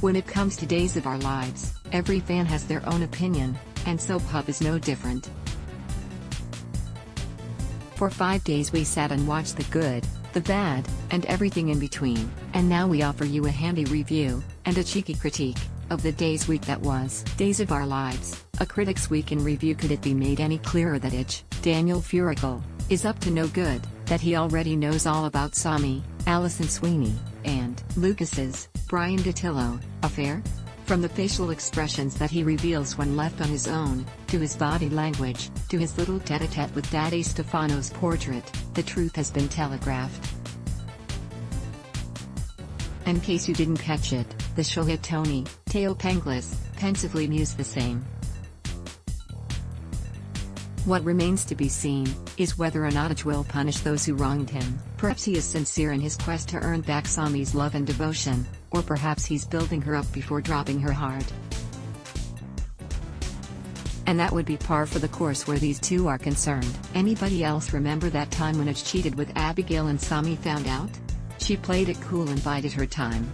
When it comes to Days of Our Lives, every fan has their own opinion, and Soap Hub is no different. For 5 days we sat and watched the good, the bad, and everything in between, and now we offer you a handy review, and a cheeky critique, of the day's week that was. Days of Our Lives, a Critic's Week in Review. Could it be made any clearer that Daniel Furical, is up to no good, that he already knows all about Sami, Alison Sweeney, and Lucas's, Brian Datillo, affair? From the facial expressions that he reveals when left on his own, to his body language, to his little tete-a-tete with Daddy Stefano's portrait, the truth has been telegraphed. In case you didn't catch it, the show hit Tony, Teo Penglis, pensively mused the same. What remains to be seen, is whether or not Aj will punish those who wronged him. Perhaps he is sincere in his quest to earn back Sami's love and devotion, or perhaps he's building her up before dropping her hard. And that would be par for the course where these two are concerned. Anybody else remember that time when Aj cheated with Abigail and Sami found out? She played it cool and bided her time.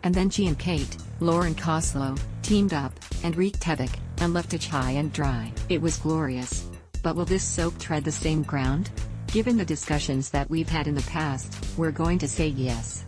And then she and Kate, Lauren Koslow, teamed up, and wreaked havoc, and left Aj high and dry. It was glorious. But will this soap tread the same ground? Given the discussions that we've had in the past, we're going to say yes.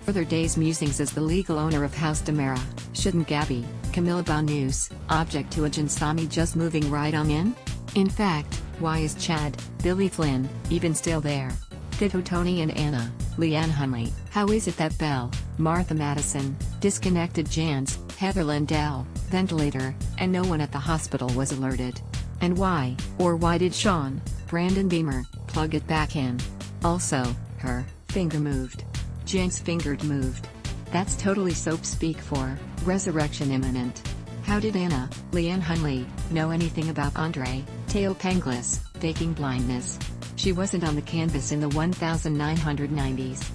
Further Day's musings as the legal owner of House Demera. Shouldn't Gabby, Camila Banus, object to Aj and Sami just moving right on in? In fact, why is Chad, Billy Flynn, even still there? Ditto Tony and Anna, Leanne Hunley. How is it that Belle, Martha Madison, disconnected Jans, Heather Lindell, ventilator, and no one at the hospital was alerted? And why, or why did Sean, Brandon Beamer, plug it back in? Also, her finger moved. Jan's finger moved. That's totally soap speak for resurrection imminent. How did Anna, Leanne Hunley, know anything about Andre, Teo Penglis, faking blindness? She wasn't on the canvas in the 1990s.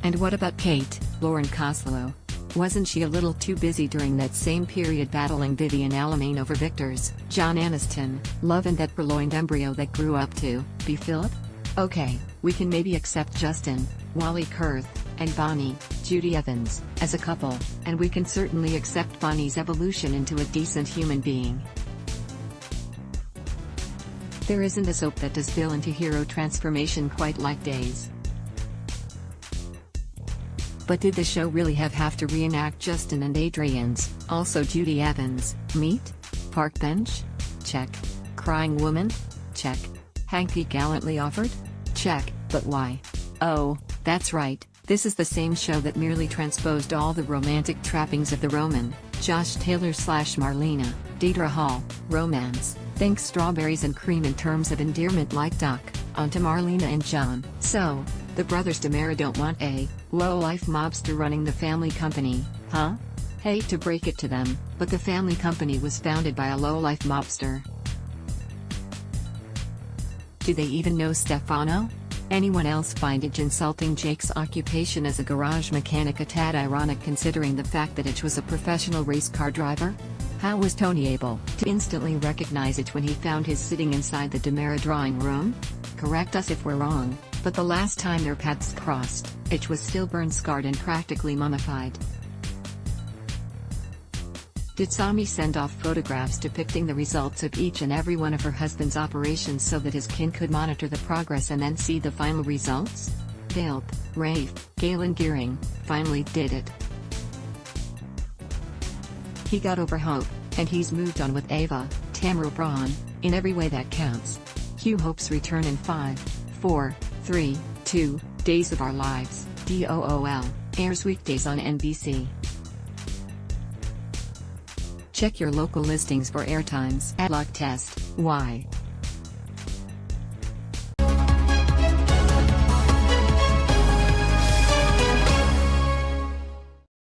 And what about Kate, Lauren Koslow? Wasn't she a little too busy during that same period battling Vivian Alamain over Victor's, John Aniston, love and that purloined embryo that grew up to be Philip? Okay, we can maybe accept Justin, Wally Kurth, and Bonnie, Judy Evans, as a couple, and we can certainly accept Bonnie's evolution into a decent human being. There isn't a soap that does villain to hero transformation quite like Days. But did the show really have to reenact Justin and Adrian's, also Judy Evans, meet? Park bench? Check. Crying woman? Check. Hanky gallantly offered? Check, but why? Oh, that's right, this is the same show that merely transposed all the romantic trappings of the Roman, Josh Taylor/Marlena, Deidre Hall, romance, think strawberries and cream in terms of endearment like Duck, onto Marlena and John. So, the brothers Demera don't want a low-life mobster running the family company, huh? Hate to break it to them, but the family company was founded by a low-life mobster. Do they even know Stefano? Anyone else find Aj insulting Jake's occupation as a garage mechanic a tad ironic considering the fact that Aj was a professional race car driver? How was Tony able to instantly recognize Aj when he found his sitting inside the Demera drawing room? Correct us if we're wrong, but the last time their paths crossed, Aj was still burn-scarred and practically mummified. Did Sami send off photographs depicting the results of each and every one of her husband's operations so that his kin could monitor the progress and then see the final results? Philp, Rafe, Galen Gearing, finally did it. He got over Hope, and he's moved on with Ava, Tamara Braun, in every way that counts. Cue Hope's return in 5, 4, 3, 2, Days of Our Lives, DOOL, airs weekdays on NBC. Check your local listings for airtimes. Ad block test. Why?